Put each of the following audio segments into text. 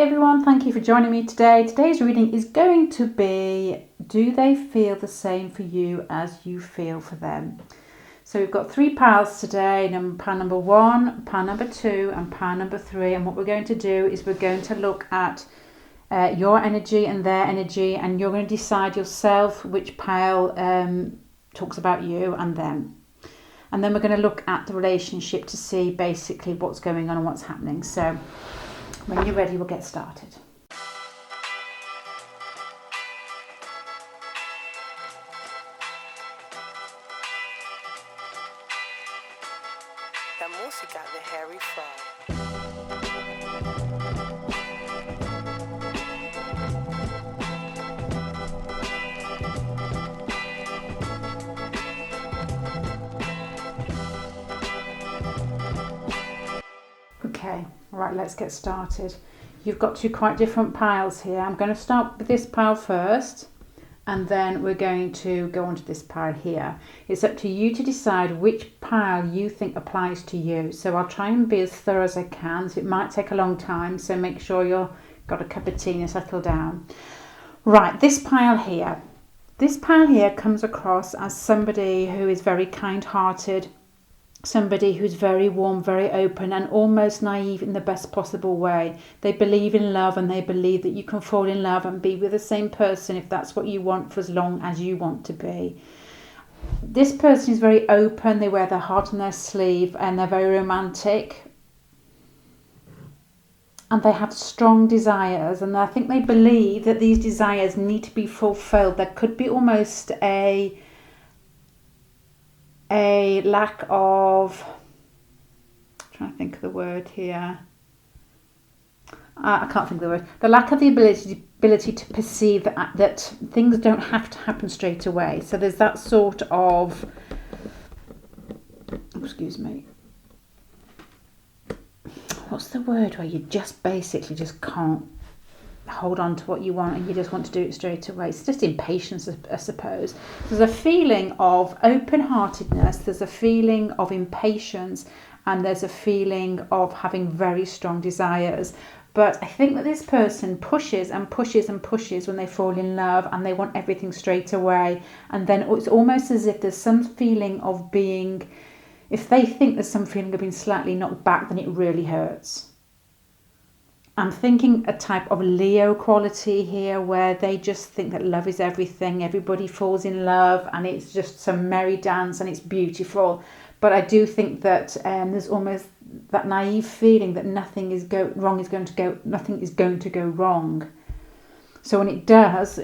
everyone, thank you for joining me today. Today's reading is going to be, do they feel the same for you as you feel for them? So we've got 3 piles today, pile number 1, pile number 2 and pile number 3, and what we're going to do is we're going to look at your energy and their energy, and you're going to decide yourself which pile talks about you and them. And then we're going to look at the relationship to see basically what's going on and what's happening. So when you're ready, we'll get started. La música de Harry Fraud. Okay, right, let's get started. You've got 2 quite different piles here. I'm going to start with this pile first, and then we're going to go on to this pile here. It's up to you to decide which pile you think applies to you. So I'll try and be as thorough as I can. So it might take a long time, so make sure you've got a cup of tea and settle down. Right, this pile here. This pile here comes across as somebody who is very kind-hearted, somebody who's very warm, very open and almost naive in the best possible way. They believe in love, and they believe that you can fall in love and be with the same person if that's what you want for as long as you want to be. This person is very open, they wear their heart on their sleeve, and they're very romantic. And they have strong desires, and I think they believe that these desires need to be fulfilled. There could be almost a lack of, I'm trying to think of the word here. I can't think of the word. The lack of the ability to perceive that things don't have to happen straight away. So there's that sort of, excuse me, what's the word where you just basically just can't hold on to what you want and you just want to do it straight away. It's just impatience, I suppose. There's a feeling of open-heartedness, there's a feeling of impatience, and there's a feeling of having very strong desires. But I think that this person pushes and pushes and pushes when they fall in love, and they want everything straight away. And then it's almost as if there's some feeling of being, if they think there's some feeling of being slightly knocked back, then it really hurts. I'm thinking a type of Leo quality here, where they just think that love is everything. Everybody falls in love and it's just some merry dance and it's beautiful. But I do think that there's almost that naive feeling that nothing is going to go wrong. So when it does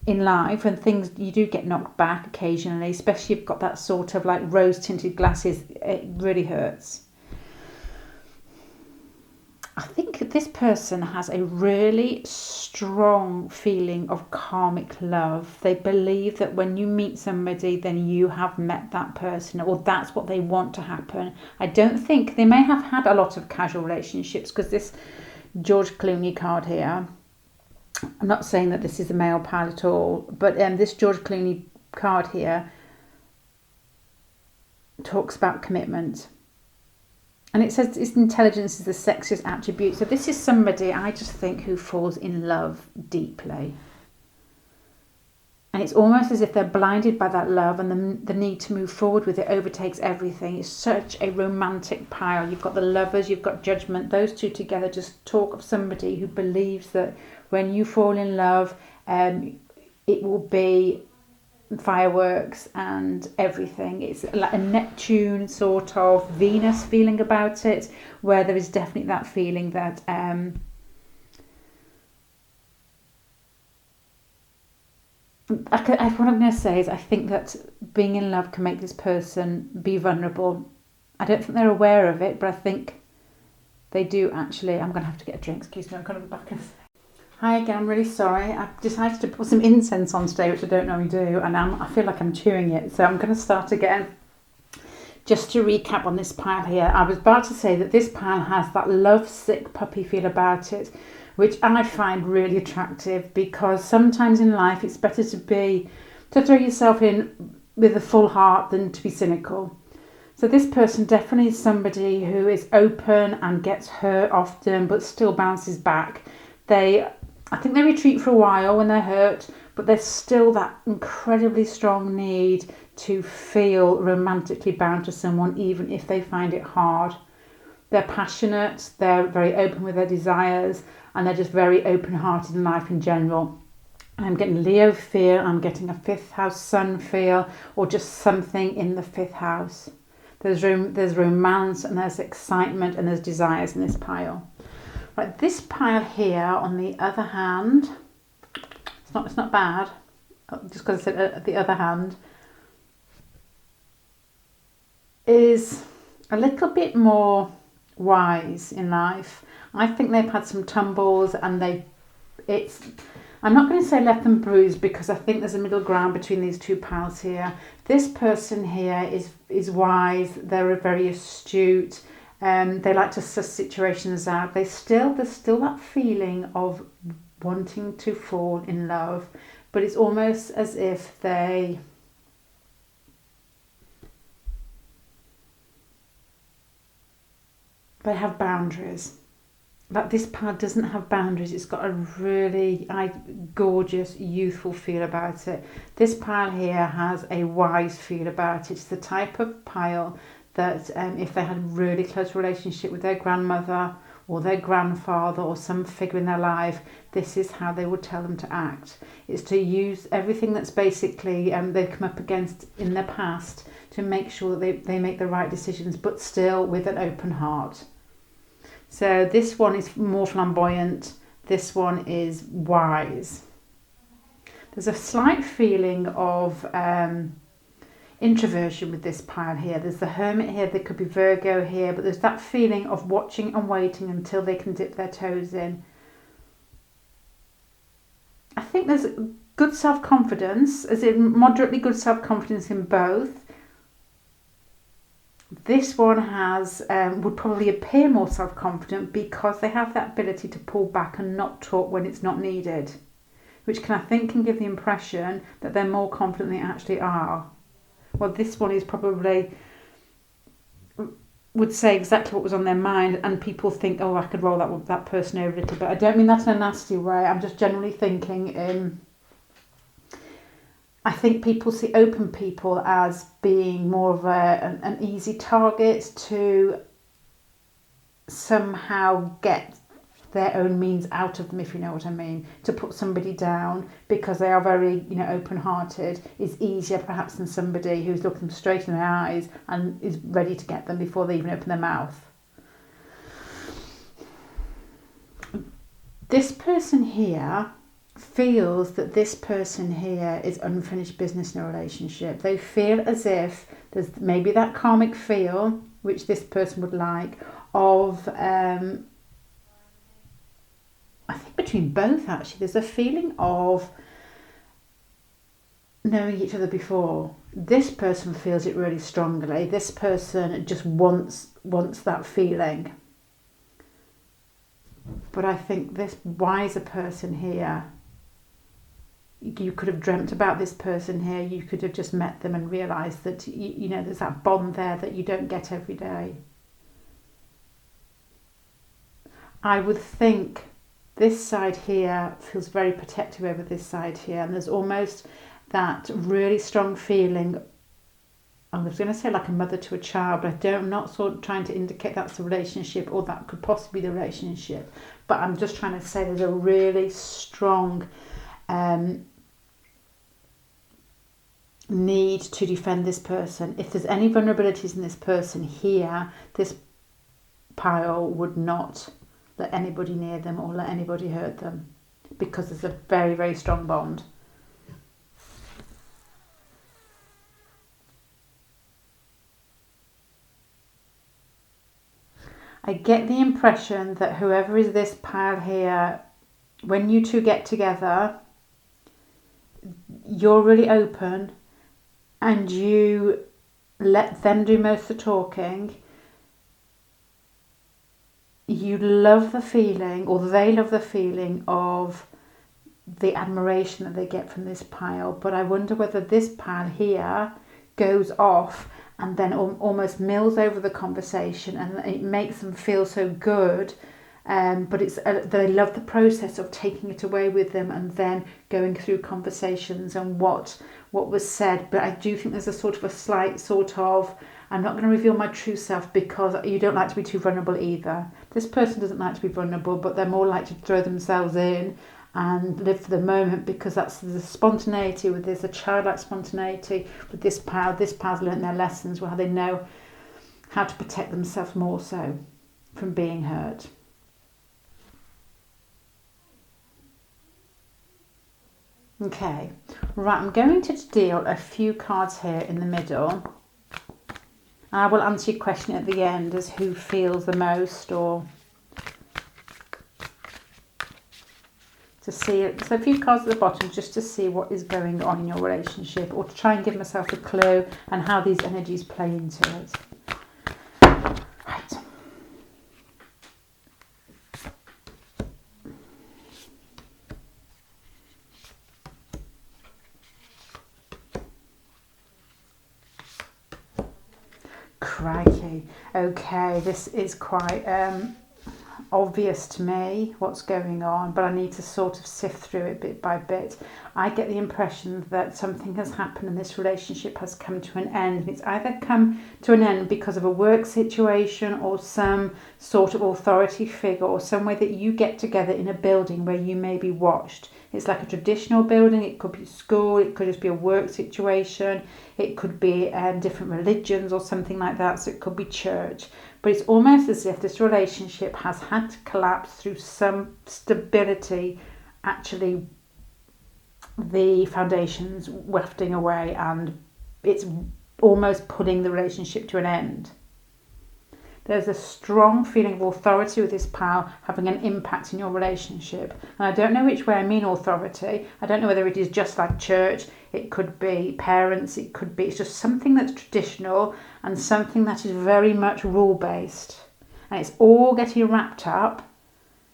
in life, and things, you do get knocked back occasionally, especially if you've got that sort of like rose tinted glasses, it really hurts. I think this person has a really strong feeling of karmic love. They believe that when you meet somebody, then you have met that person, or that's what they want to happen. I don't think, they may have had a lot of casual relationships, because this George Clooney card here, I'm not saying that this is a male pile at all, but this George Clooney card here talks about commitment. And it says its intelligence is the sexiest attribute. So this is somebody, I just think, who falls in love deeply. And it's almost as if they're blinded by that love, and the need to move forward with it overtakes everything. It's such a romantic pile. You've got the Lovers, you've got Judgment. Those two together just talk of somebody who believes that when you fall in love, it will be fireworks and everything. It's like a Neptune sort of Venus feeling about it, where there is definitely that feeling that what I'm going to say is, I think that being in love can make this person be vulnerable. I don't think they're aware of it, but I think they do actually. I'm going to have to get a drink. Excuse me, I'm going to go back and hi again, I'm really sorry. I've decided to put some incense on today, which I don't normally do, and I feel like I'm chewing it, so I'm going to start again. Just to recap on this pile here, I was about to say that this pile has that love-sick puppy feel about it, which I find really attractive, because sometimes in life it's better to throw yourself in with a full heart than to be cynical. So this person definitely is somebody who is open and gets hurt often, but still bounces back. I think they retreat for a while when they're hurt, but there's still that incredibly strong need to feel romantically bound to someone, even if they find it hard. They're passionate, they're very open with their desires, and they're just very open-hearted in life in general. I'm getting Leo feel, I'm getting a fifth house sun feel, or just something in the fifth house. There's romance, and there's excitement, and there's desires in this pile. Right, this pile here, on the other hand, it's not bad, just because I said the other hand, is a little bit more wise in life. I think they've had some tumbles, and I'm not going to say left them bruised, because I think there's a middle ground between these two piles here. This person here is wise, they're very astute, they like to suss situations out. There's still that feeling of wanting to fall in love, but it's almost as if they have boundaries. But this pile doesn't have boundaries. It's got a really gorgeous, youthful feel about it. This pile here has a wise feel about it. It's the type of pile that if they had a really close relationship with their grandmother or their grandfather or some figure in their life, this is how they would tell them to act. It's to use everything that's basically they've come up against in their past to make sure that they make the right decisions, but still with an open heart. So this one is more flamboyant, this one is wise. There's a slight feeling of introversion with this pile here. There's the Hermit here, there could be Virgo here, but there's that feeling of watching and waiting until they can dip their toes in. I think there's good self-confidence, as in moderately good self-confidence in both. This one has would probably appear more self-confident because they have that ability to pull back and not talk when it's not needed, which I think can give the impression that they're more confident than they actually are. Well, this one is probably would say exactly what was on their mind, and people think, oh, I could roll that person over a little bit. I don't mean that in a nasty way. I'm just generally thinking I think people see open people as being more of an easy target to somehow get their own means out of them, if you know what I mean. To put somebody down because they are very, open-hearted is easier perhaps than somebody who's looking straight in the eyes and is ready to get them before they even open their mouth. This person here feels that this person here is unfinished business in a relationship. They feel as if there's maybe that karmic feel, which this person would like, of I think between both actually, there's a feeling of knowing each other before. This person feels it really strongly. This person just wants that feeling. But I think this wiser person here, you could have dreamt about this person here. You could have just met them and realised that, there's that bond there that you don't get every day. I would think this side here feels very protective over this side here. And there's almost that really strong feeling, I was going to say like a mother to a child, but I'm not sort of trying to indicate that's the relationship or that could possibly be the relationship. But I'm just trying to say there's a really strong need to defend this person. If there's any vulnerabilities in this person here, this pile would not let anybody near them or let anybody hurt them, because there's a very, very strong bond. I get the impression that whoever is this pile here, when you two get together, you're really open and you let them do most of the talking. You love the feeling, or they love the feeling of the admiration that they get from this pile. But I wonder whether this pile here goes off and then almost mills over the conversation, and it makes them feel so good But it's they love the process of taking it away with them and then going through conversations and what was said. But I do think there's a sort of a slight sort of, I'm not going to reveal my true self because you don't like to be too vulnerable either. This person doesn't like to be vulnerable, but they're more likely to throw themselves in and live for the moment, because that's the spontaneity with this, a childlike spontaneity with this power. This power's learnt their lessons, where they know how to protect themselves more so from being hurt. Okay, right, I'm going to deal a few cards here in the middle. I will answer your question at the end as who feels the most, or to see it. So a few cards at the bottom just to see what is going on in your relationship, or to try and give myself a clue and how these energies play into it. Right. Crikey. Okay, this is quite obvious to me what's going on, but I need to sort of sift through it bit by bit. I get the impression that something has happened and this relationship has come to an end. It's either come to an end because of a work situation or some sort of authority figure, or some way that you get together in a building where you may be watched. It's like a traditional building. It could be school, it could just be a work situation, it could be different religions or something like that, so it could be church. But it's almost as if this relationship has had to collapse through some stability, actually the foundations wafting away, and it's almost pulling the relationship to an end. There's a strong feeling of authority with this power having an impact in your relationship. And I don't know which way I mean authority. I don't know whether it is just like church, it could be parents, it could be, it's just something that's traditional and something that is very much rule-based. And it's all getting wrapped up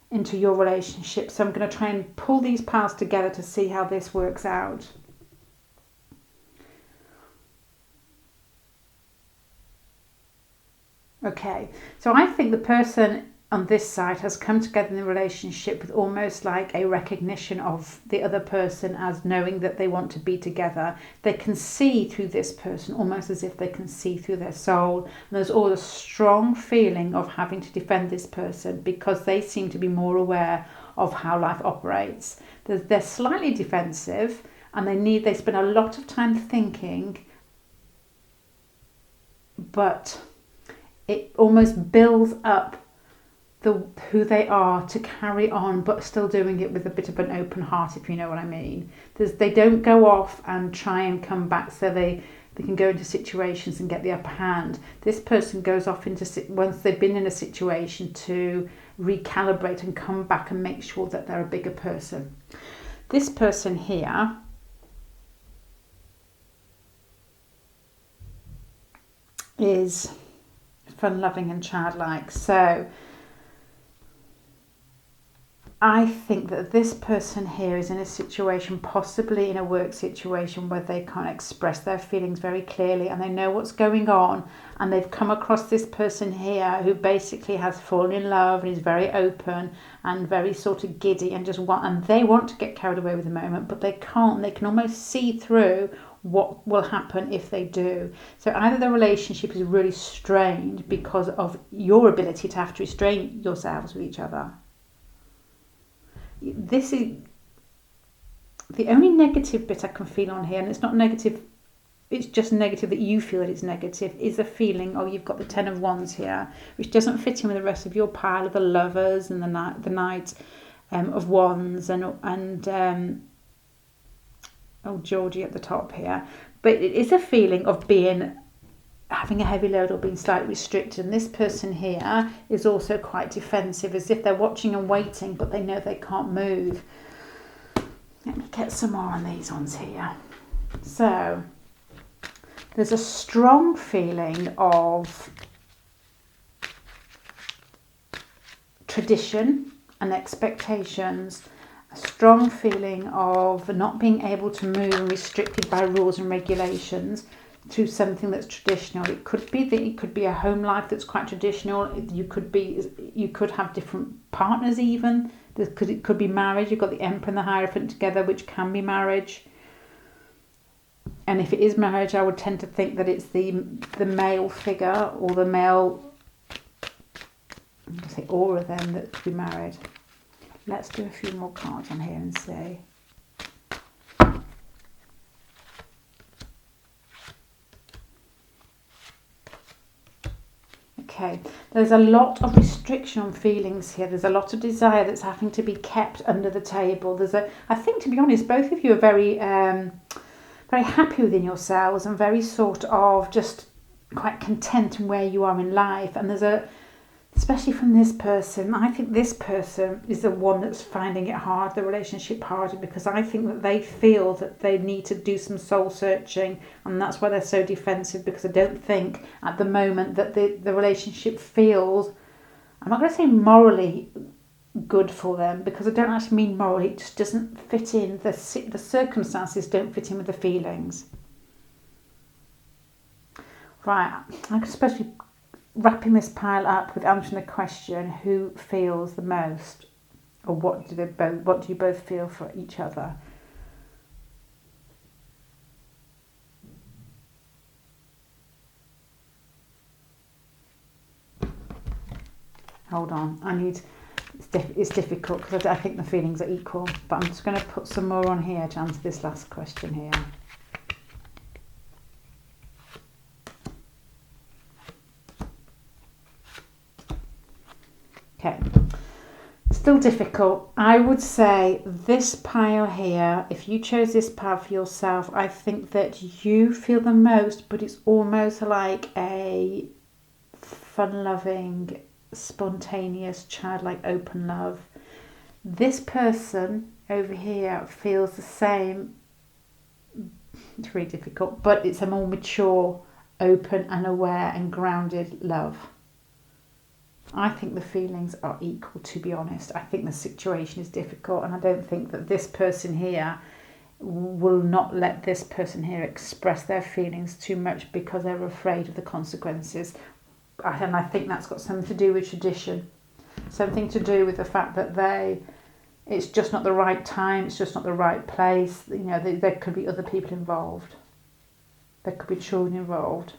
into your relationship. So I'm going to try and pull these powers together to see how this works out. Okay, so I think the person on this side has come together in the relationship with almost like a recognition of the other person, as knowing that they want to be together. They can see through this person almost as if they can see through their soul. And there's all a strong feeling of having to defend this person because they seem to be more aware of how life operates. They're slightly defensive, and they spend a lot of time thinking, but it almost builds up who they are to carry on, but still doing it with a bit of an open heart, if you know what I mean. They don't go off and try and come back so they can go into situations and get the upper hand. This person goes off once they've been in a situation to recalibrate and come back and make sure that they're a bigger person. This person here is fun-loving and childlike. So I think that this person here is in a situation, possibly in a work situation, where they can't express their feelings very clearly and they know what's going on, and they've come across this person here who basically has fallen in love and is very open and very sort of giddy and they want to get carried away with the moment, but they can't. They can almost see through what will happen if they do. So either the relationship is really strained because of your ability to have to restrain yourselves with each other. This is the only negative bit I can feel on here, and it's not negative, it's just negative that you feel that it's negative, is a feeling, you've got the Ten of Wands here, which doesn't fit in with the rest of your pile of the Lovers and the Knight of Wands and Georgie at the top here. But it is a feeling of having a heavy load or being slightly restricted. And this person here is also quite defensive, as if they're watching and waiting, but they know they can't move. Let me get some more on these ones here. So there's a strong feeling of tradition and expectations, a strong feeling of not being able to move and restricted by rules and regulations. to something that's traditional. It could be a home life that's quite traditional. You could have different partners even. It could be marriage. You've got the Emperor and the Hierophant together, which can be marriage. And if it is marriage, I would tend to think that it's the male figure or the male, I'm going to say all of them that could be married. Let's do a few more cards on here and see. Okay, there's a lot of restriction on feelings here. There's a lot of desire that's having to be kept under the table. I think, to be honest, both of you are very happy within yourselves and very sort of just quite content in where you are in life. And especially from this person, I think this person is the one that's finding it hard, the relationship harder, because I think that they feel that they need to do some soul searching, and that's why they're so defensive, because I don't think at the moment that the relationship feels, I'm not going to say morally good for them, because I don't actually mean morally, it just doesn't fit in, the circumstances don't fit in with the feelings. Right, I'm especially wrapping this pile up with answering the question, who feels the most, or what do you both feel for each other? Hold on, it's difficult because I think the feelings are equal, but I'm just going to put some more on here to answer this last question here. Okay, still difficult. I would say this pile here, if you chose this pile for yourself, I think that you feel the most, but it's almost like a fun-loving, spontaneous, childlike, open love. This person over here feels the same. It's really difficult, but it's a more mature, open and aware and grounded love. I think the feelings are equal, to be honest. I think the situation is difficult, and I don't think that this person here will not let this person here express their feelings too much because they're afraid of the consequences. And I think that's got something to do with tradition, something to do with the fact that it's just not the right time, it's just not the right place. You know, there could be other people involved. There could be children involved.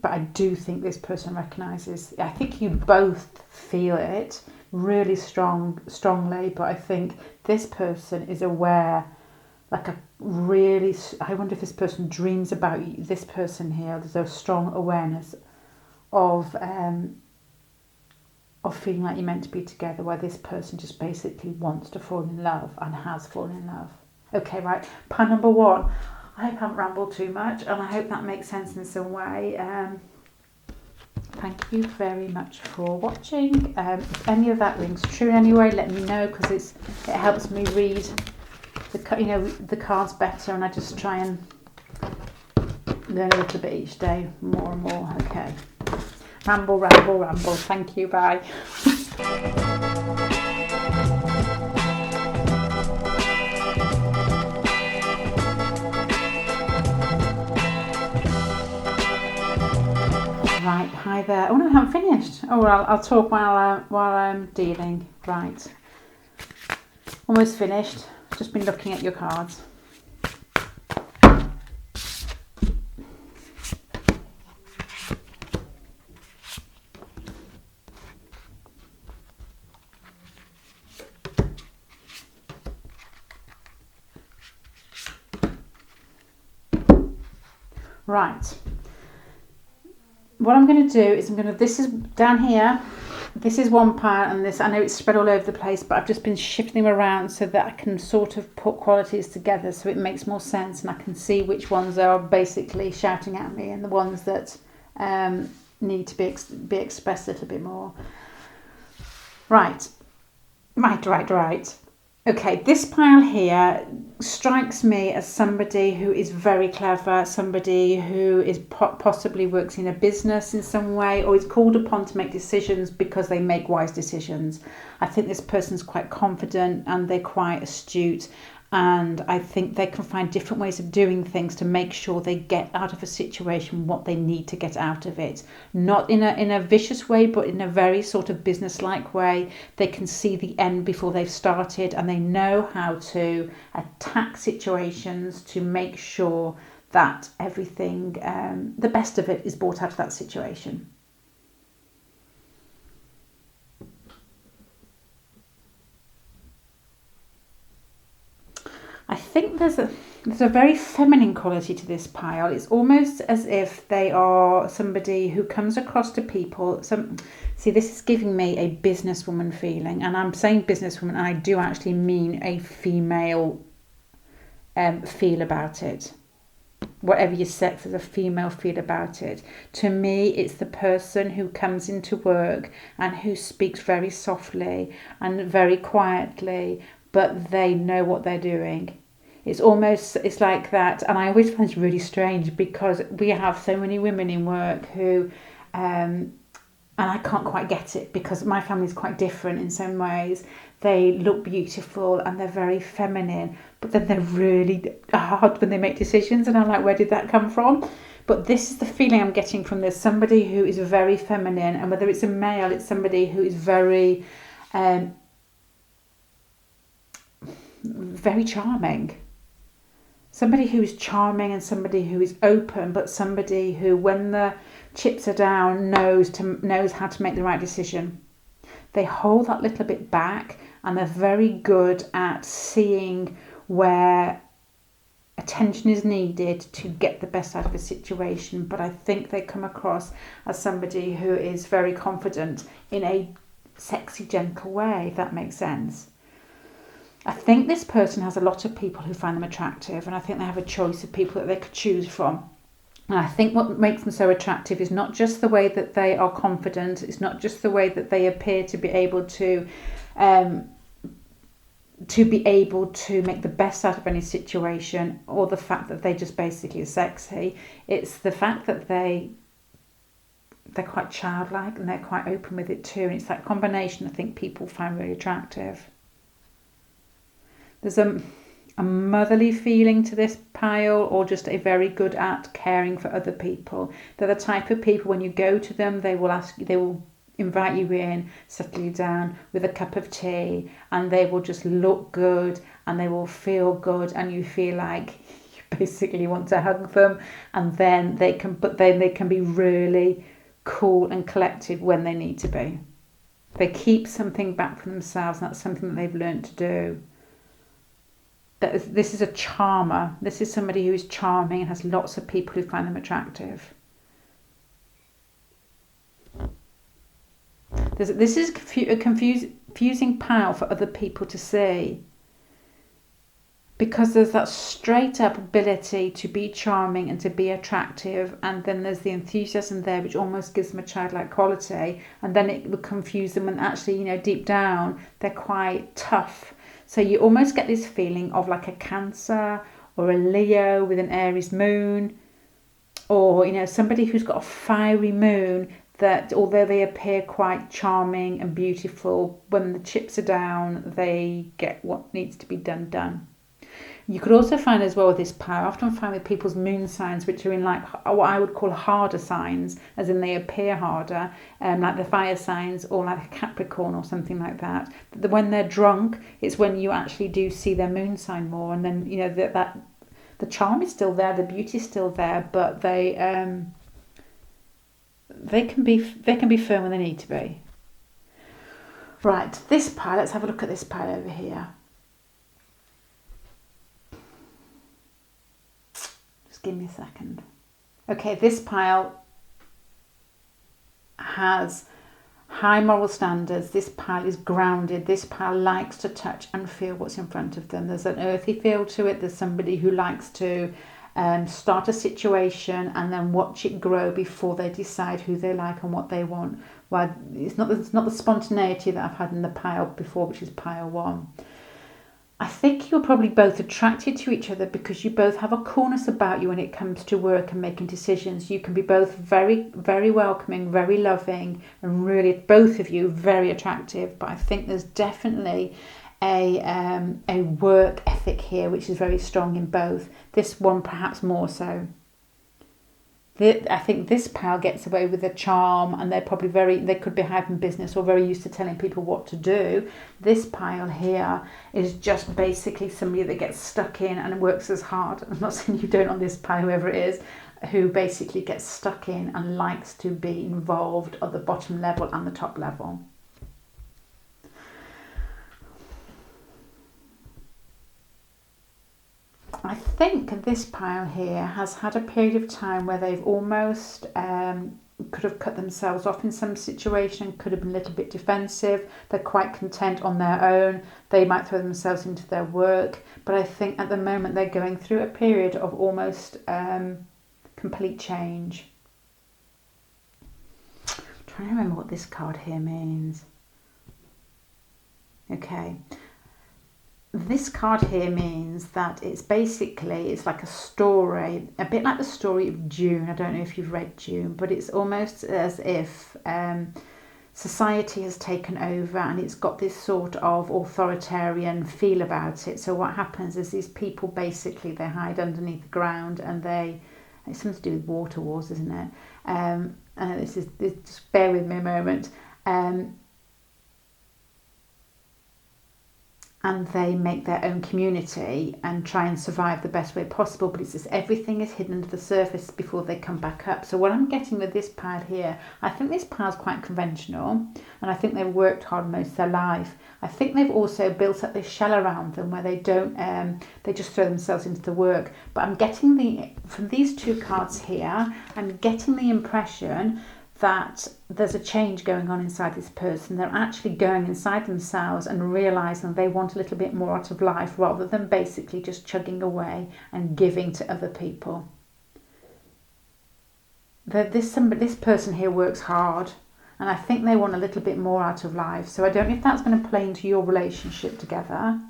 But I do think this person recognises, I think you both feel it really strongly, but I think this person is aware, I wonder if this person dreams about you, this person here. There's a strong awareness of feeling like you're meant to be together, where this person just basically wants to fall in love and has fallen in love. Okay, right, pile number one. I hope I haven't rambled too much, and I hope that makes sense in some way. Thank you very much for watching. If any of that rings true anyway, let me know, because it helps me read the cards better, and I just try and learn a little bit each day, more and more. Okay, ramble. Thank you. Bye. Right, hi there. Oh no, I haven't finished. Oh well, I'll talk while I'm dealing. Right, almost finished. Just been looking at your cards. Right. What I'm going to do is this is down here, this is one pile, and this, I know it's spread all over the place, but I've just been shifting them around so that I can sort of put qualities together so it makes more sense, and I can see which ones are basically shouting at me and the ones that need to be expressed a little bit more. Right. Okay, this pile here strikes me as somebody who is very clever, somebody who is possibly works in a business in some way, or is called upon to make decisions because they make wise decisions. I think this person's quite confident and they're quite astute, And I think they can find different ways of doing things to make sure they get out of a situation what they need to get out of it. Not in a vicious way, but in a very sort of business-like way. They can see the end before they've started, and they know how to attack situations to make sure that everything, the best of it, is brought out of that situation. I think there's a very feminine quality to this pile. It's almost as if they are somebody who comes across to people. See, this is giving me a businesswoman feeling, and I'm saying businesswoman, and I do actually mean a female feel about it. Whatever your sex is, a female feel about it. To me, it's the person who comes into work and who speaks very softly and very quietly, but they know what they're doing. It's like that, and I always find it really strange because we have so many women in work who, and I can't quite get it because my family is quite different in some ways. They look beautiful and they're very feminine, but then they're really hard when they make decisions, and I'm like, where did that come from? But this is the feeling I'm getting from this. Somebody who is very feminine, and whether it's a male, it's somebody who is very, very charming. Somebody who is charming and somebody who is open, but somebody who, when the chips are down, knows how to make the right decision. They hold that little bit back, and they're very good at seeing where attention is needed to get the best out of a situation. But I think they come across as somebody who is very confident in a sexy, gentle way, if that makes sense. I think this person has a lot of people who find them attractive, and I think they have a choice of people that they could choose from. And I think what makes them so attractive is not just the way that they are confident, it's not just the way that they appear to be able to make the best out of any situation, or the fact that they just basically are sexy. It's the fact that they're quite childlike and they're quite open with it too, and it's that combination I think people find really attractive. There's a motherly feeling to this pile, or just a very good at caring for other people. They're the type of people, when you go to them, they will invite you in, settle you down with a cup of tea, and they will just look good and they will feel good, and you feel like you basically want to hug them. And then they can be really cool and collected when they need to be. They keep something back from themselves, and that's something that they've learned to do. This is a charmer. This is somebody who is charming and has lots of people who find them attractive. This is a confusing pile for other people to see, because there's that straight up ability to be charming and to be attractive, and then there's the enthusiasm there, which almost gives them a childlike quality, and then it would confuse them when actually, deep down they're quite tough. So you almost get this feeling of like a Cancer or a Leo with an Aries moon, or somebody who's got a fiery moon, that although they appear quite charming and beautiful, when the chips are down, they get what needs to be done. You could also find as well with this pile, I often find with people's moon signs, which are in like what I would call harder signs, as in they appear harder, like the fire signs, or like a Capricorn or something like that. But when they're drunk, it's when you actually do see their moon sign more, and then that the charm is still there, the beauty is still there, but they can be firm when they need to be. Right, this pile. Let's have a look at this pile over here. Give me a second. Okay, this pile has high moral standards. This pile is grounded. This pile likes to touch and feel what's in front of them. There's an earthy feel to it. There's somebody who likes to start a situation and then watch it grow before they decide who they like and what they want. Well, it's not the spontaneity that I've had in the pile before, which is pile 1. I think you're probably both attracted to each other because you both have a coolness about you when it comes to work and making decisions. You can be both very, very welcoming, very loving, and really, both of you, very attractive. But I think there's definitely a work ethic here, which is very strong in both. This one perhaps more so. I think this pile gets away with a charm, and they're probably they could be high in business or very used to telling people what to do. This pile here is just basically somebody that gets stuck in and works as hard. I'm not saying you don't on this pile, whoever it is, who basically gets stuck in and likes to be involved at the bottom level and the top level. I think this pile here has had a period of time where they've almost could have cut themselves off in some situation, could have been a little bit defensive. They're quite content on their own. They might throw themselves into their work. But I think at the moment they're going through a period of almost complete change. I'm trying to remember what this card here means. Okay. This card here means that it's like a story, a bit like the story of June. I don't know if you've read June, but it's almost as if society has taken over and it's got this sort of authoritarian feel about it. So what happens is these people basically, they hide underneath the ground, and it's something to do with water wars, isn't it? Just bear with me a moment. And they make their own community and try and survive the best way possible, but it's just everything is hidden under the surface before they come back up. So what I'm getting with this pile here, I think this pile's quite conventional, and I think they've worked hard most of their life. I think they've also built up this shell around them where they don't, they just throw themselves into the work. But I'm getting from these two cards here, I'm getting the impression that there's a change going on inside this person. They're actually going inside themselves and realising they want a little bit more out of life, rather than basically just chugging away and giving to other people. This person here works hard, and I think they want a little bit more out of life. So I don't know if that's going to play into your relationship together.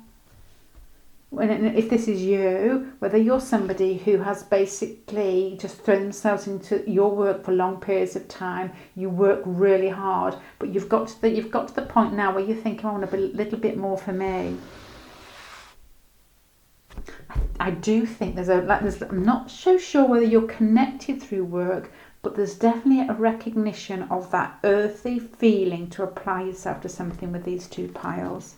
If this is you, whether you're somebody who has basically just thrown themselves into your work for long periods of time, you work really hard, but you've got to the point now where you think, I want a little bit more for me. I do think I'm not so sure whether you're connected through work, but there's definitely a recognition of that earthy feeling to apply yourself to something with these two piles.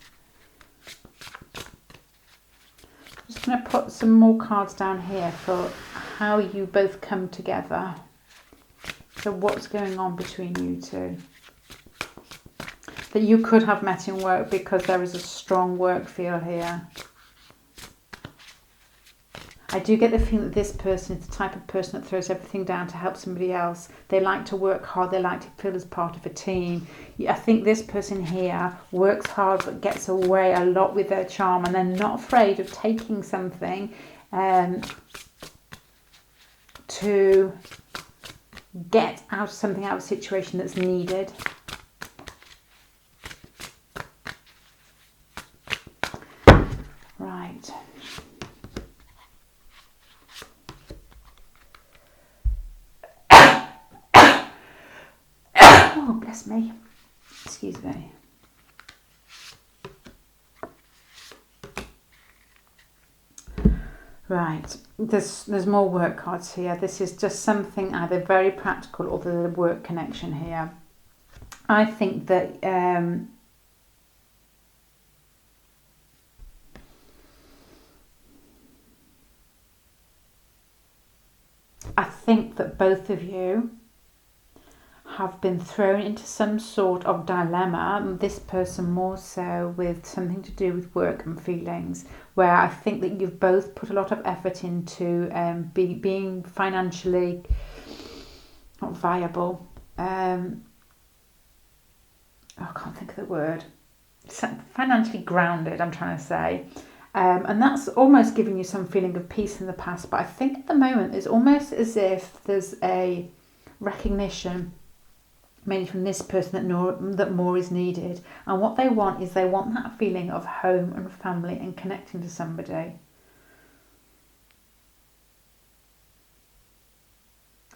I'm just going to put some more cards down here for how you both come together. So what's going on between you two? That you could have met in work, because there is a strong work feel here. I do get the feeling that this person is the type of person that throws everything down to help somebody else. They like to work hard. They like to feel as part of a team. I think this person here works hard but gets away a lot with their charm, and they're not afraid of taking something to get something out of a situation that's needed. Right. Oh, bless me. Excuse me. Right. There's more work cards here. This is just something either very practical or the work connection here. I think that both of you have been thrown into some sort of dilemma, this person more so with something to do with work and feelings, where I think that you've both put a lot of effort into being financially not viable. I can't think of the word. Financially grounded, I'm trying to say. And that's almost giving you some feeling of peace in the past. But I think at the moment it's almost as if there's a recognition, mainly from this person, that more is needed. And what they want is they want that feeling of home and family and connecting to somebody.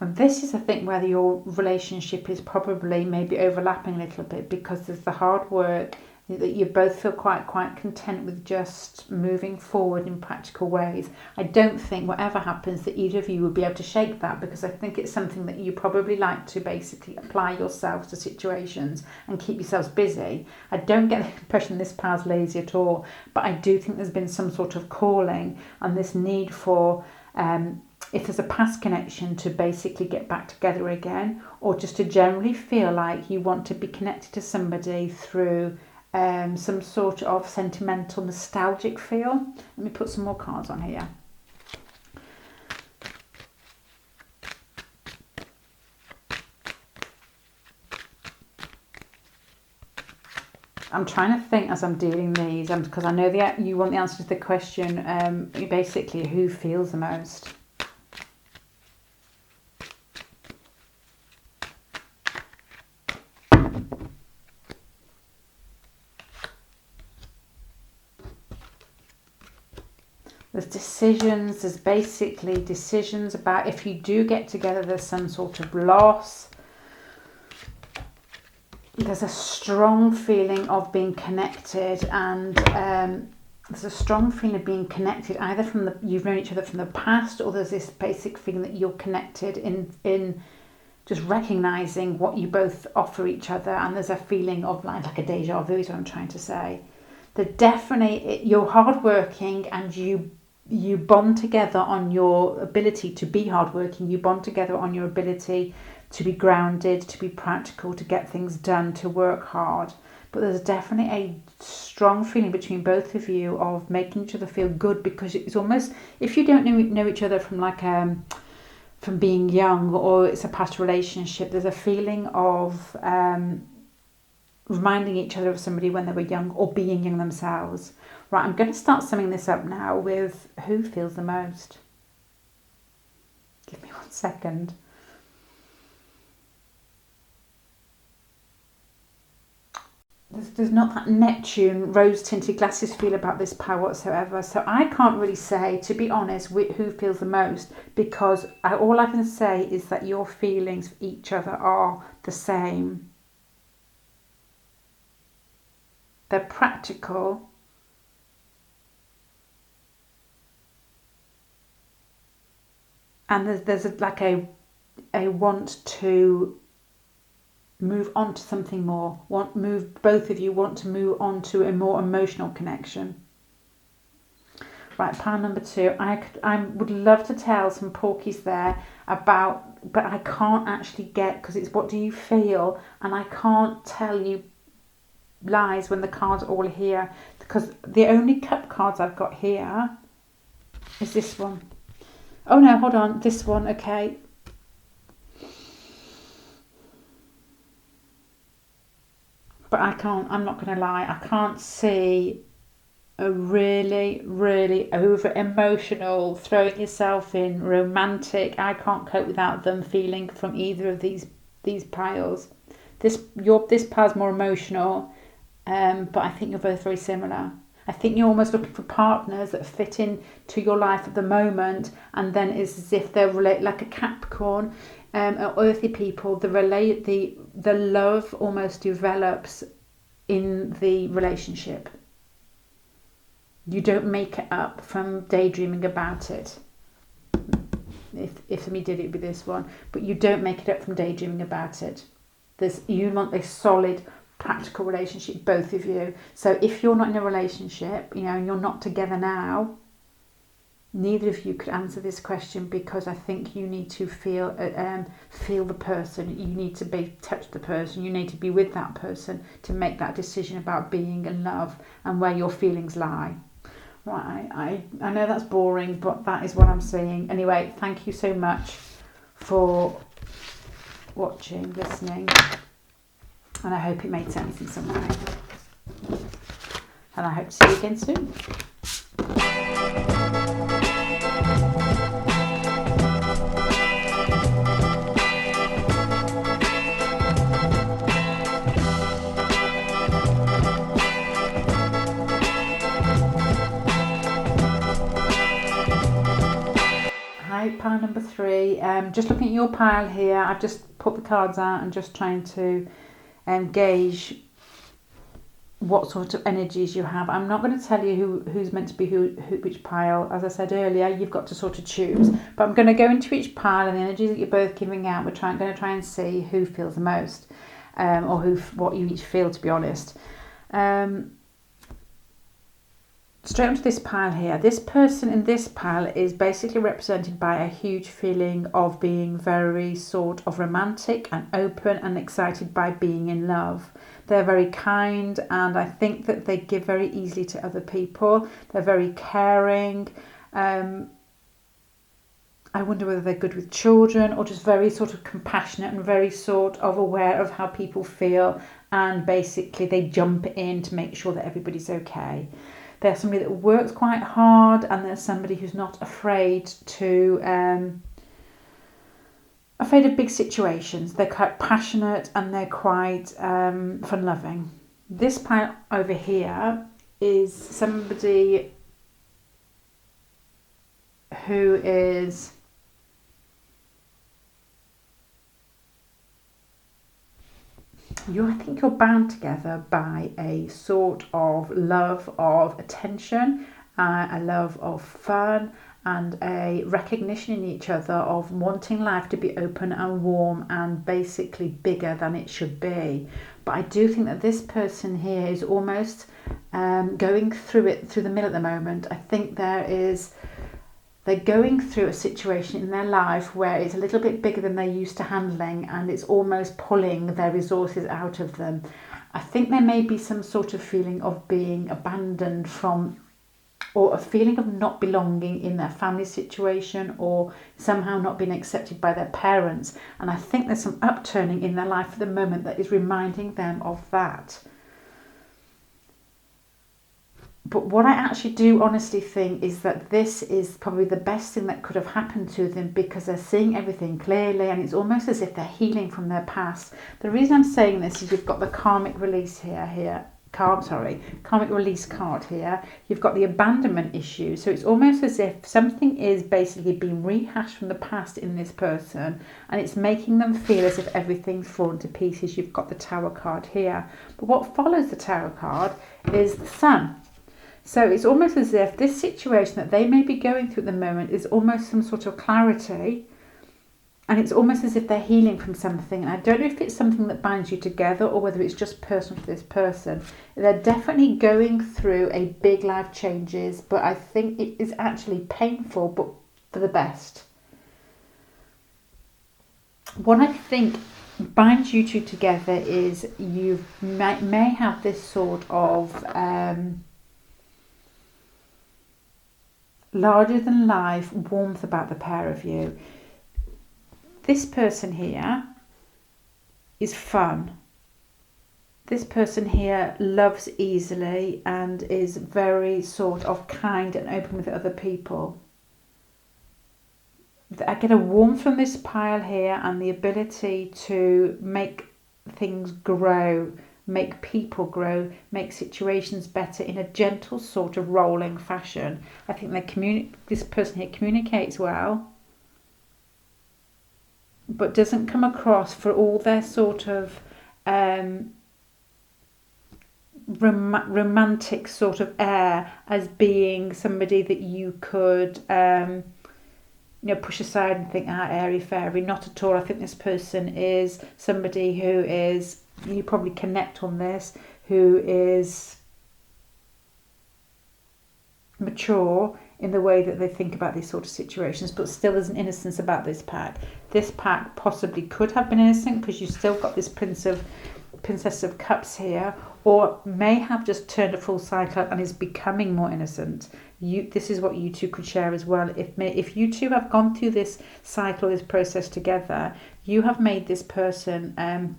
And this is, I think, where your relationship is probably maybe overlapping a little bit, because there's the hard work that you both feel quite content with just moving forward in practical ways. I don't think whatever happens that either of you will be able to shake that, because I think it's something that you probably like to basically apply yourselves to situations and keep yourselves busy. I don't get the impression this pal's lazy at all, but I do think there's been some sort of calling and this need for if there's a past connection, to basically get back together again, or just to generally feel like you want to be connected to somebody through some sort of sentimental, nostalgic feel. Let me put some more cards on here. I'm trying to think as I'm dealing these, because I know you want the answer to the question, basically, who feels the most? There's decisions, there's basically decisions about if you do get together, there's some sort of loss. There's a strong feeling of being connected, and there's a strong feeling of being connected either from you've known each other from the past, or there's this basic feeling that you're connected in just recognising what you both offer each other, and there's a feeling of like a deja vu is what I'm trying to say. You're hardworking, and you bond together on your ability to be hardworking. You bond together on your ability to be grounded, to be practical, to get things done, to work hard. But there's definitely a strong feeling between both of you of making each other feel good, because it's almost, if you don't know each other from from being young, or it's a past relationship, there's a feeling of reminding each other of somebody when they were young, or being young themselves. Right, I'm going to start summing this up now with who feels the most. Give me 1 second. There's not that Neptune rose-tinted glasses feel about this pile whatsoever. So I can't really say, to be honest, who feels the most, because all I can say is that your feelings for each other are the same. They're practical. And there's a want to move on to something more. Both of you want to move on to a more emotional connection. Right, pile number 2. I would love to tell some porkies there about, but I can't actually get, because it's what do you feel, and I can't tell you lies when the cards are all here, because the only cup cards I've got here is this one. Oh no, hold on, this one, okay. But I'm not going to lie, I can't see a really, really over emotional, throwing yourself in, romantic, I can't cope without them feeling from either of these piles. This pile's more emotional, but I think you're both very similar. I think you're almost looking for partners that fit into your life at the moment, and then it's as if they're like a Capricorn, or earthy people. The love almost develops in the relationship. You don't make it up from daydreaming about it. If somebody did, it would be this one. But you don't make it up from daydreaming about it. You want a solid, practical relationship, both of you. So if you're not in a relationship, and you're not together now, neither of you could answer this question, because I think you need to feel the person. You need to touch the person. You need to be with that person to make that decision about being in love and where your feelings lie. Right, I know that's boring, but that is what I'm seeing. Anyway, thank you so much for watching, listening, and I hope it made sense in some way. And I hope to see you again soon. Hi, pile number 3. Just looking at your pile here, I've just put the cards out and just trying to gauge what sort of energies you have. I'm not going to tell you who's meant to be which pile. As I said earlier, you've got to sort of choose. But I'm going to go into each pile and the energies that you're both giving out. We're going to try and see who feels the most, or what you each feel, to be honest. Straight onto this pile here. This person in this pile is basically represented by a huge feeling of being very sort of romantic and open and excited by being in love. They're very kind, and I think that they give very easily to other people. They're very caring. I wonder whether they're good with children or just very sort of compassionate and very sort of aware of how people feel, and basically they jump in to make sure that everybody's okay. They're somebody that works quite hard, and they're somebody who's not afraid of big situations. They're quite passionate and they're quite fun-loving. This pile over here is somebody who is I think you're bound together by a sort of love of attention, a love of fun, and a recognition in each other of wanting life to be open and warm and basically bigger than it should be. But I do think that this person here is almost going through the mill at the moment. I think they're going through a situation in their life where it's a little bit bigger than they're used to handling, and it's almost pulling their resources out of them. I think there may be some sort of feeling of being abandoned from, or a feeling of not belonging in their family situation, or somehow not being accepted by their parents. And I think there's some upturning in their life at the moment that is reminding them of that. But what I actually do honestly think is that this is probably the best thing that could have happened to them, because they're seeing everything clearly, and it's almost as if they're healing from their past. The reason I'm saying this is you've got the karmic release karmic release card here. You've got the abandonment issue. So it's almost as if something is basically being rehashed from the past in this person, and it's making them feel as if everything's fallen to pieces. You've got the Tower card here. But what follows the Tower card is the Sun. So it's almost as if this situation that they may be going through at the moment is almost some sort of clarity, and it's almost as if they're healing from something. And I don't know if it's something that binds you together or whether it's just personal to this person. They're definitely going through a big life changes, but I think it is actually painful, but for the best. What I think binds you two together is you may have this sort of larger than life warmth about the pair of you. This person here is fun. This person here loves easily and is very sort of kind and open with other people. I get a warmth from this pile here, and the ability to make things grow, make people grow, make situations better in a gentle sort of rolling fashion. I think this person here communicates well, but doesn't come across for all their sort of romantic sort of air as being somebody that you could push aside and think, airy fairy. Not at all. I think this person is somebody who is, you probably connect on this, who is mature in the way that they think about these sort of situations, but still there's an innocence about this pack. This pack possibly could have been innocent because you've still got this Princess of Cups here, or may have just turned a full cycle and is becoming more innocent. This is what you two could share as well. If you two have gone through this cycle, this process together, you have made this person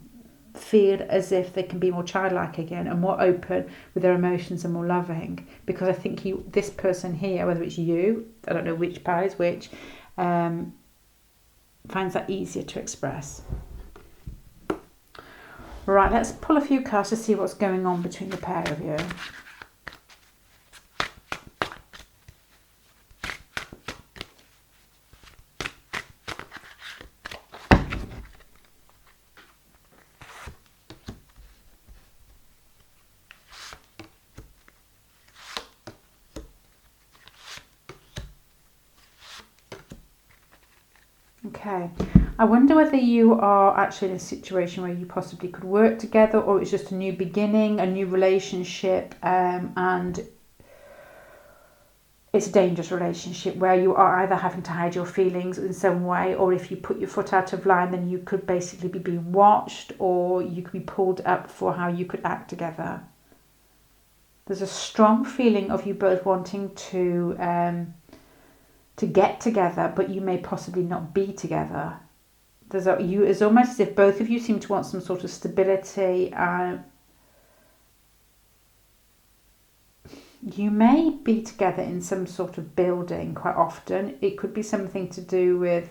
feel as if they can be more childlike again and more open with their emotions and more loving. Because I think this person here, whether it's you, I don't know which pile is which, finds that easier to express. Right, let's pull a few cards to see what's going on between the pair of you. Okay. I wonder whether you are actually in a situation where you possibly could work together, or it's just a new beginning, a new relationship, and it's a dangerous relationship where you are either having to hide your feelings in some way, or if you put your foot out of line, then you could basically be being watched, or you could be pulled up for how you could act together. There's a strong feeling of you both wanting to get together, but you may possibly not be together. It's almost as if both of you seem to want some sort of stability. You may be together in some sort of building quite often. It could be something to do with...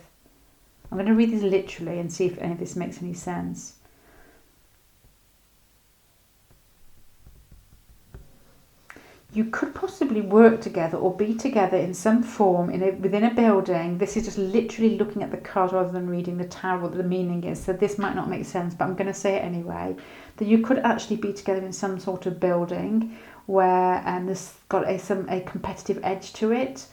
I'm going to read this literally and see if any of this makes any sense. You could possibly work together or be together in some form within a building. This is just literally looking at the card rather than reading the tarot, what the meaning is. So this might not make sense, but I'm going to say it anyway. That you could actually be together in some sort of building where there's got a competitive edge to it,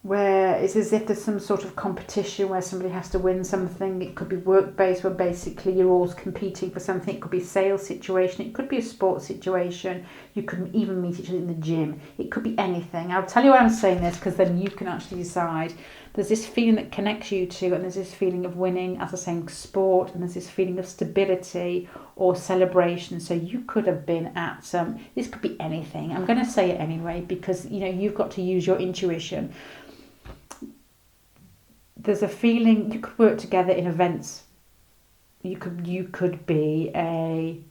where it's as if there's some sort of competition where somebody has to win something. It could be work-based, where basically you're all competing for something. It could be a sales situation. It could be a sports situation. You could even meet each other in the gym. It could be anything. I'll tell you why I'm saying this, because then you can actually decide. There's this feeling that connects you to, and there's this feeling of winning, as I was saying, sport, and there's this feeling of stability or celebration. So you could have been at this could be anything. I'm going to say it anyway, because you've got to use your intuition. There's a feeling you could work together in events. You could be a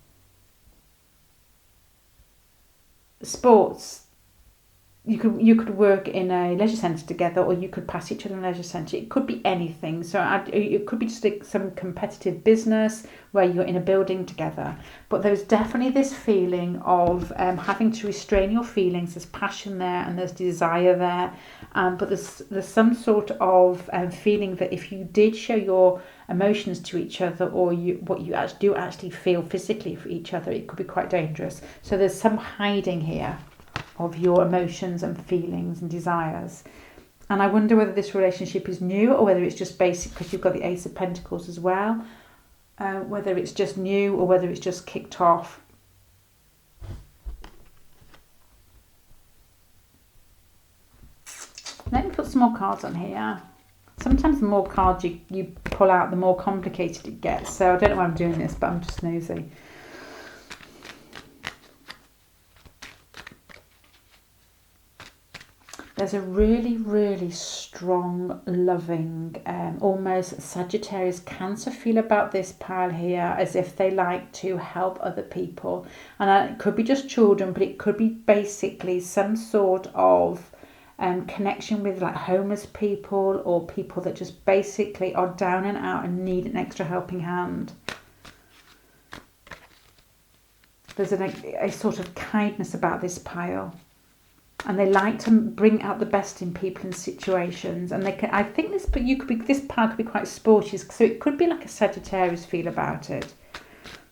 sports. You could work in a leisure centre together, or you could pass each other in a leisure centre. It could be anything. So it could be just some competitive business where you're in a building together. But there's definitely this feeling of having to restrain your feelings. There's passion there and there's desire there. But there's some sort of feeling that if you did show your emotions to each other, or what you do actually feel physically for each other, it could be quite dangerous. So there's some hiding here of your emotions and feelings and desires. And I wonder whether this relationship is new, or whether it's just basic, because you've got the Ace of Pentacles as well, whether it's just new or whether it's just kicked off. Let me put some more cards on here. Sometimes the more cards you pull out, the more complicated it gets. So I don't know why I'm doing this, but I'm just nosy. There's a really, really strong, loving, almost Sagittarius Cancer feel about this pile here, as if they like to help other people. And it could be just children, but it could be basically some sort of connection with like homeless people, or people that just basically are down and out and need an extra helping hand. There's a sort of kindness about this pile. And they like to bring out the best in people and situations. And they can, I think this pile could be quite sporty, so it could be like a Sagittarius feel about it.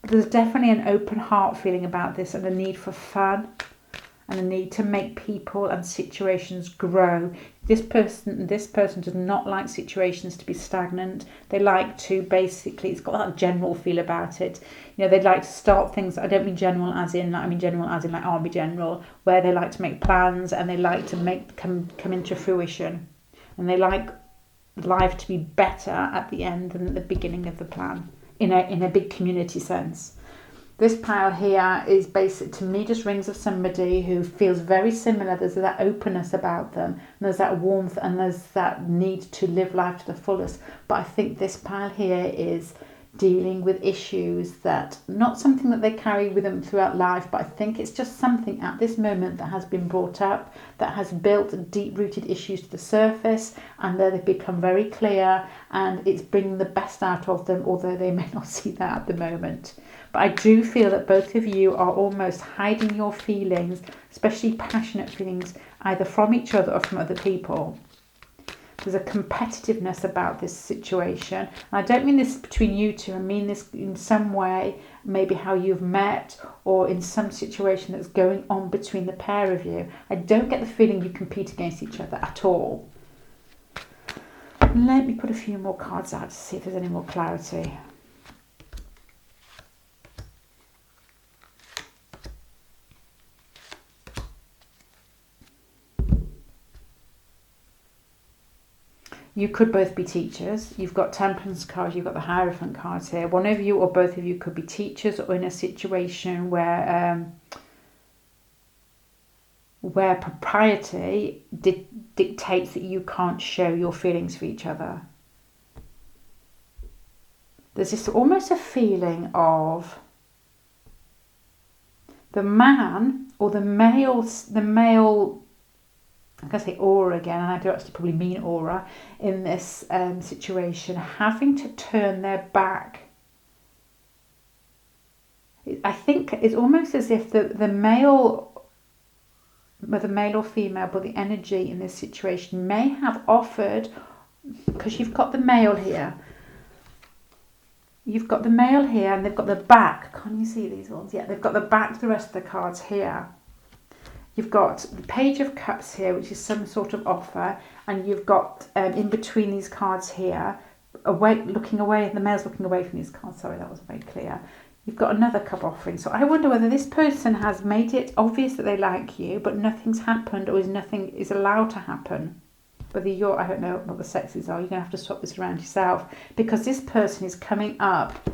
But there's definitely an open heart feeling about this, and a need for fun, and a need to make people and situations grow. This person does not like situations to be stagnant. They like to basically, it's got that general feel about it. They'd like to start things. I don't mean general as in like army general, where they like to make plans and they like to come into fruition. And they like life to be better at the end than at the beginning of the plan, in a big community sense. This pile here is basic to me, just rings of somebody who feels very similar. There's that openness about them, and there's that warmth, and there's that need to live life to the fullest. But I think this pile here is dealing with issues that, not something that they carry with them throughout life, but I think it's just something at this moment that has been brought up, that has built deep-rooted issues to the surface, and they've become very clear, and it's bringing the best out of them, although they may not see that at the moment. But I do feel that both of you are almost hiding your feelings, especially passionate feelings, either from each other or from other people. There's a competitiveness about this situation. And I don't mean this between you two. I mean this in some way, maybe how you've met or in some situation that's going on between the pair of you. I don't get the feeling you compete against each other at all. Let me put a few more cards out to see if there's any more clarity. You could both be teachers. You've got Temperance cards, you've got the Hierophant cards here. One of you or both of you could be teachers or in a situation where propriety dictates that you can't show your feelings for each other. There's just almost a feeling of the man or the male, I'm going to say aura again, and I do actually probably mean aura in this situation, having to turn their back. I think it's almost as if the male, whether male or female, but the energy in this situation may have offered, because you've got the male here. You've got the male here and they've got the back. Can you see these ones? Yeah, they've got the back to the rest of the cards here. You've got the Page of Cups here, which is some sort of offer, and you've got in between these cards here, the male's looking away from these cards. Sorry, that wasn't very clear. You've got another cup offering. So I wonder whether this person has made it obvious that they like you, but nothing's happened or nothing is allowed to happen. Whether I don't know what the sexes are, you're going to have to swap this around yourself, because this person is coming up.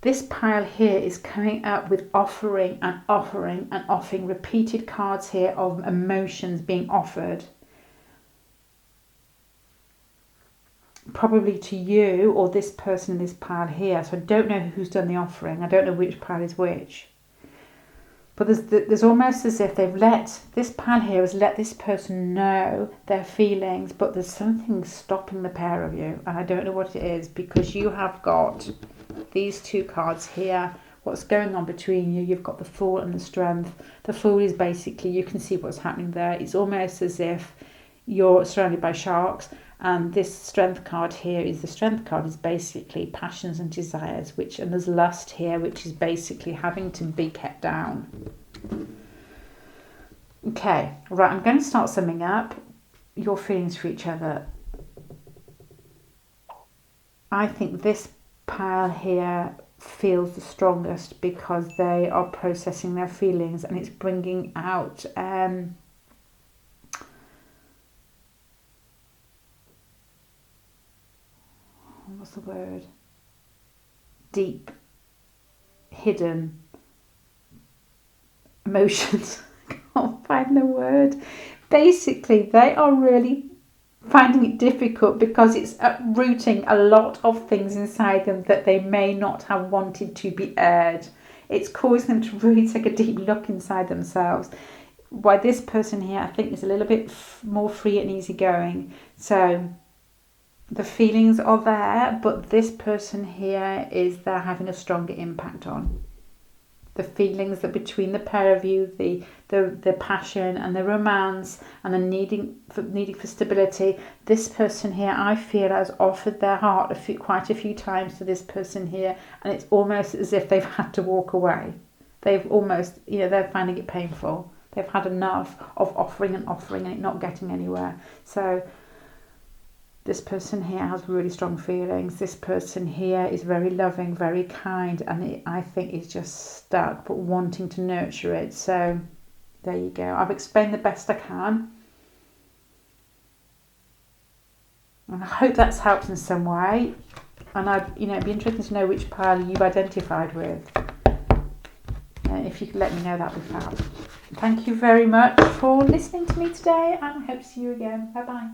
This pile here is coming up with offering and offering and offering, repeated cards here of emotions being offered. Probably to you or this person in this pile here. So I don't know who's done the offering. I don't know which pile is which. But there's almost as if this pile here has let this person know their feelings, but there's something stopping the pair of you. And I don't know what it is, because you have got these two cards here. What's going on between you? You've got the Fool and the Strength. The Fool is basically, you can see what's happening there. It's almost as if you're surrounded by sharks, and this Strength card here is the Strength card is basically passions and desires, and there's lust here, which is basically having to be kept down. Okay, right, I'm going to start summing up your feelings for each other. I think this pile here feels the strongest because they are processing their feelings, and it's bringing out what's the word? Deep, hidden emotions. I can't find the word. Basically, they are really finding it difficult because it's uprooting a lot of things inside them that they may not have wanted to be aired. It's causing them to really take a deep look inside themselves. Why this person here, I think, is a little bit more free and easygoing. So the feelings are there, but this person here is they're having a stronger impact on. The feelings that between the pair of you, the passion and the romance and the needing for stability, this person here, I feel, has offered their heart quite a few times to this person here, and it's almost as if they've had to walk away. They've almost, they're finding it painful. They've had enough of offering and it not getting anywhere. So this person here has really strong feelings. This person here is very loving, very kind, and I think is just stuck, but wanting to nurture it. So there you go. I've explained the best I can. And I hope that's helped in some way. And it'd be interesting to know which pile you've identified with. If you could let me know, that'd be fab. Thank you very much for listening to me today, and I hope to see you again. Bye bye.